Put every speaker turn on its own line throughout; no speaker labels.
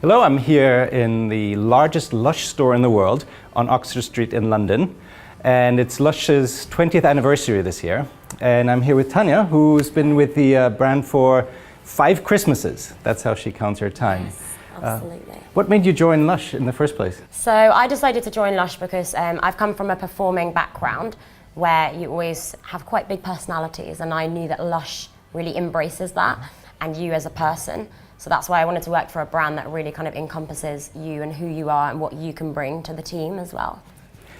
Hello, I'm here in the largest LUSH store in the world on Oxford Street in London. And it's LUSH's 20th anniversary this year. And I'm here with Tanya, who's been with the brand for 5 Christmases. That's how she counts her time.
Yes, absolutely.
What made you join LUSH in the first place?
So I decided to join LUSH because I've come from a performing background where you always have quite big personalities, and I knew that LUSH really embraces that and you as a person. So that's why I wanted to work for a brand that really kind of encompasses you and who you are and what you can bring to the team as well.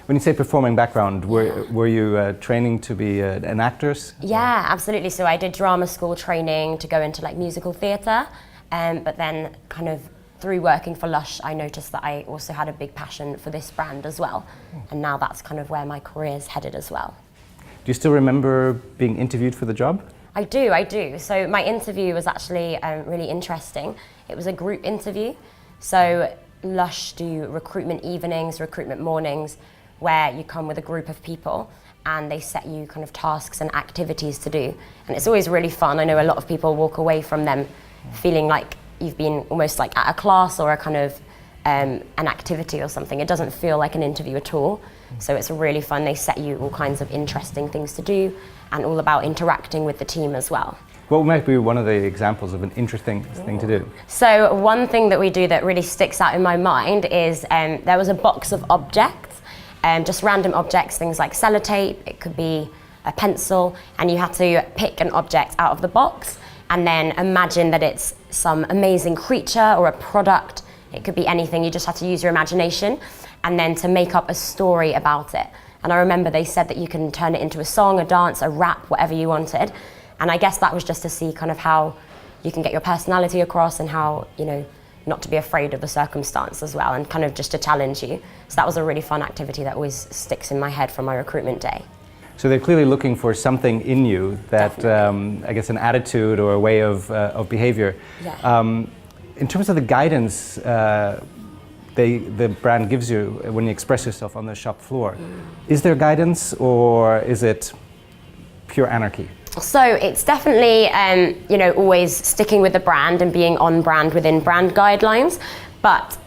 When you say performing background, were you training to be an actress?
Yeah, absolutely. So I did drama school training to go into like musical theatre, but then kind of through working for LUSH, I noticed that I also had a big passion for this brand as well. And now that's kind of where my career is headed as well.
Do you still remember being interviewed for the job?
I do. So my interview was actually really interesting. It was a group interview. So LUSH do recruitment evenings, recruitment mornings, where you come with a group of people and they set you kind of tasks and activities to do. And it's always really fun. I know a lot of people walk away from them feeling like you've been almost like at a class or a kind of an activity or something. It doesn't feel like an interview at all. So it's really fun. They set you all kinds of interesting things to do and all about interacting with the team as well.
What might be one of the examples of an interesting thing to do?
So one thing that we do that really sticks out in my mind is there was a box of objects, just random objects, things like sellotape, it could be a pencil, and you had to pick an object out of the box and then imagine that it's some amazing creature or a product. It could be anything, you just have to use your imagination and then to make up a story about it. And I remember they said that you can turn it into a song, a dance, a rap, whatever you wanted. And I guess that was just to see kind of how you can get your personality across and how, you know, not to be afraid of the circumstance as well and kind of just to challenge you. So that was a really fun activity that always sticks in my head from my recruitment day.
So they're clearly looking for something in you that, I guess, an attitude or a way of behavior.
Yeah.
In terms of the guidance the brand gives you when you express yourself on the shop floor, is there guidance or is it pure anarchy?
So it's definitely, you know, always sticking with the brand and being on brand within brand guidelines, but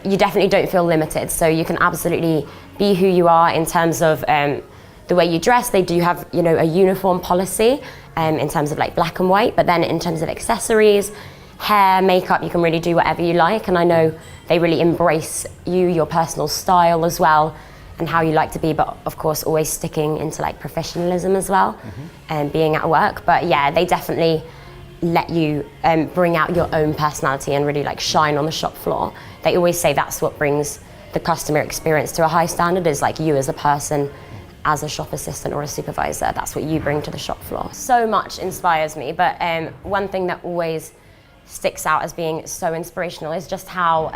you definitely don't feel limited. So you can absolutely be who you are in terms of the way you dress. They do have, you know, a uniform policy in terms of like black and white, but then in terms of accessories, hair, makeup, you can really do whatever you like. And I know they really embrace you, your personal style as well, and how you like to be, but of course always sticking into like professionalism as well and being at work. But yeah, they definitely let you bring out your own personality and really like shine on the shop floor. They always say that's what brings the customer experience to a high standard, is like you as a person, as a shop assistant or a supervisor. That's what you bring to the shop floor. So much inspires me, but one thing that always sticks out as being so inspirational is just how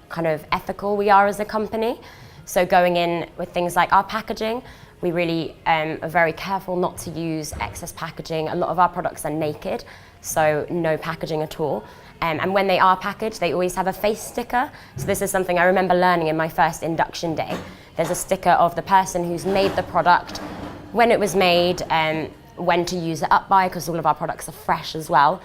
kind of ethical we are as a company. So going in with things like our packaging, we really are very careful not to use excess packaging. A lot of our products are naked, so no packaging at all. And when they are packaged, they always have a face sticker. So this is something I remember learning in my first induction day. There's a sticker of the person who's made the product, when it was made, when to use it up by, because all of our products are fresh as well.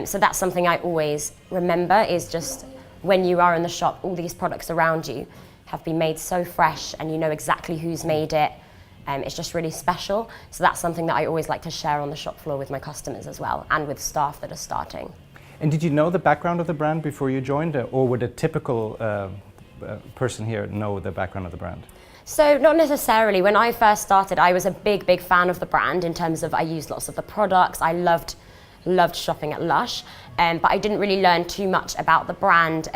So that's something I always remember, is just when you are in the shop, all these products around you have been made so fresh and you know exactly who's made it. It's just really special. So that's something that I always like to share on the shop floor with my customers as well, and with staff that are starting.
And did you know the background of the brand before you joined, or would a typical person here know the background of the brand?
So not necessarily. When I first started, I was a big fan of the brand in terms of I used lots of the products. I loved shopping at LUSH, but I didn't really learn too much about the brand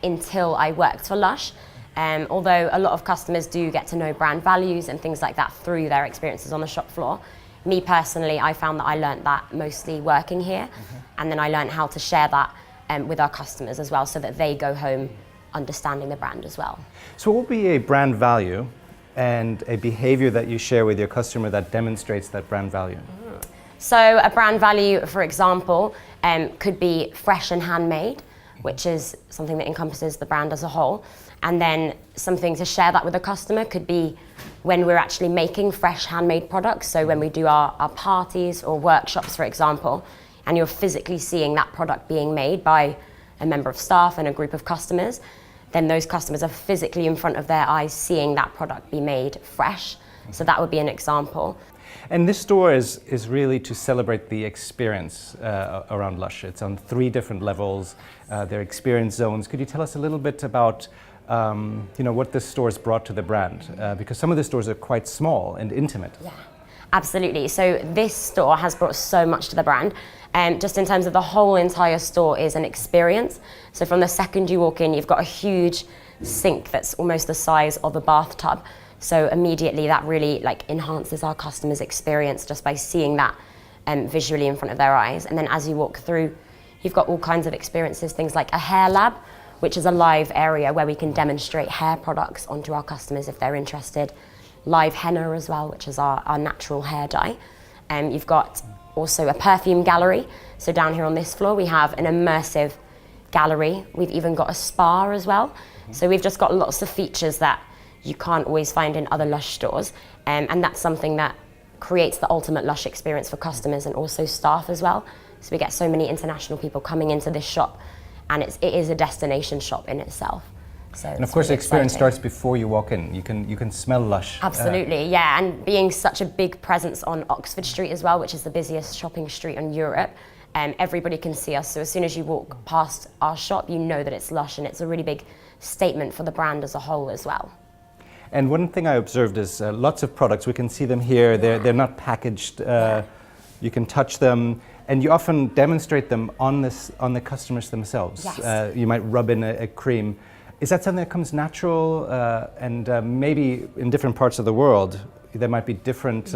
until I worked for LUSH. Although a lot of customers do get to know brand values and things like that through their experiences on the shop floor. Me personally, I found that I learned that mostly working here, and then I learned how to share that with our customers as well, so that they go home understanding the brand as well.
So what would be a brand value and a behavior that you share with your customer that demonstrates that brand value?
So a brand value, for example, could be fresh and handmade, which is something that encompasses the brand as a whole. And then something to share that with a customer could be when we're actually making fresh handmade products. So when we do our parties or workshops, for example, and you're physically seeing that product being made by a member of staff and a group of customers, then those customers are physically in front of their eyes seeing that product be made fresh. So that would be an example.
And this store is really to celebrate the experience around Lush. It's on 3 different levels. They're experience zones. Could you tell us a little bit about what this store has brought to the brand? Because some of the stores are quite small and intimate.
Yeah, absolutely. So this store has brought so much to the brand. Just in terms of the whole entire store is an experience. So from the second you walk in, you've got a huge sink that's almost the size of a bathtub. So immediately that really enhances our customers' experience just by seeing that visually in front of their eyes. And then as you walk through, you've got all kinds of experiences, things like a hair lab, which is a live area where we can demonstrate hair products onto our customers if they're interested. Live henna as well, which is our natural hair dye. You've got also a perfume gallery. So down here on this floor, we have an immersive gallery. We've even got a spa as well. So we've just got lots of features that you can't always find in other Lush stores. And that's something that creates the ultimate Lush experience for customers and also staff as well. So we get so many international people coming into this shop, and it is a destination shop in itself. So
and of course, the experience starts before you walk in. You can smell Lush.
Absolutely, yeah. And being such a big presence on Oxford Street as well, which is the busiest shopping street in Europe, everybody can see us. So as soon as you walk past our shop, you know that it's Lush, and it's a really big statement for the brand as a whole as well.
And one thing I observed is lots of products. We can see them here. They're not packaged. You can touch them, and you often demonstrate them on the customers themselves.
Yes.
You might rub in a cream. Is that something that comes natural? And maybe in different parts of the world, there might be different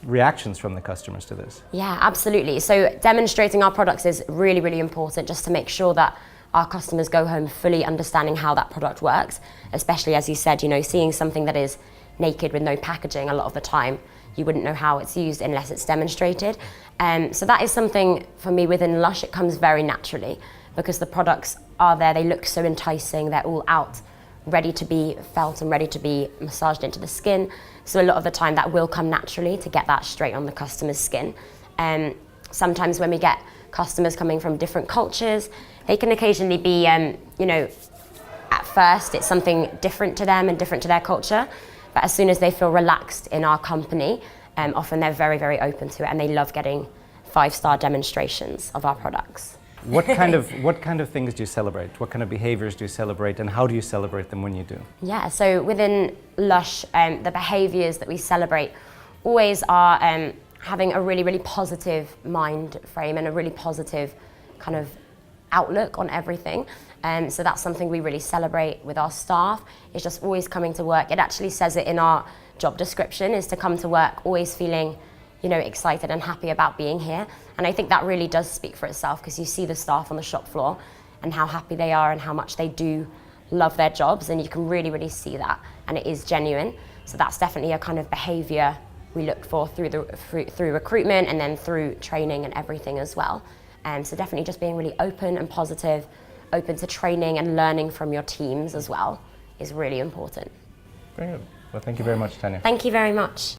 reactions from the customers to this.
Yeah, absolutely. So demonstrating our products is really, really important, just to make sure that our customers go home fully understanding how that product works, especially as you said, seeing something that is naked with no packaging a lot of the time, you wouldn't know how it's used unless it's demonstrated. So that is something for me within Lush, it comes very naturally because the products are there, they look so enticing, they're all out, ready to be felt and ready to be massaged into the skin. So a lot of the time that will come naturally to get that straight on the customer's skin. Sometimes when we get customers coming from different cultures, they can occasionally be, at first it's something different to them and different to their culture, but as soon as they feel relaxed in our company, often they're very, very open to it and they love getting 5-star demonstrations of our products.
What kind of things do you celebrate? What kind of behaviors do you celebrate, and how do you celebrate them when you do?
Yeah, so within Lush, the behaviors that we celebrate always are having a really, really positive mind frame and a really positive kind of outlook on everything. So that's something we really celebrate with our staff. It's just always coming to work. It actually says it in our job description, is to come to work always feeling, excited and happy about being here. And I think that really does speak for itself, because you see the staff on the shop floor and how happy they are and how much they do love their jobs, and you can really, really see that, and it is genuine. So that's definitely a kind of behavior we look for through recruitment and then through training and everything as well. So definitely just being really open and positive, open to training and learning from your teams as well is really important.
Very good. Well, thank you very much, Tanya.
Thank you very much.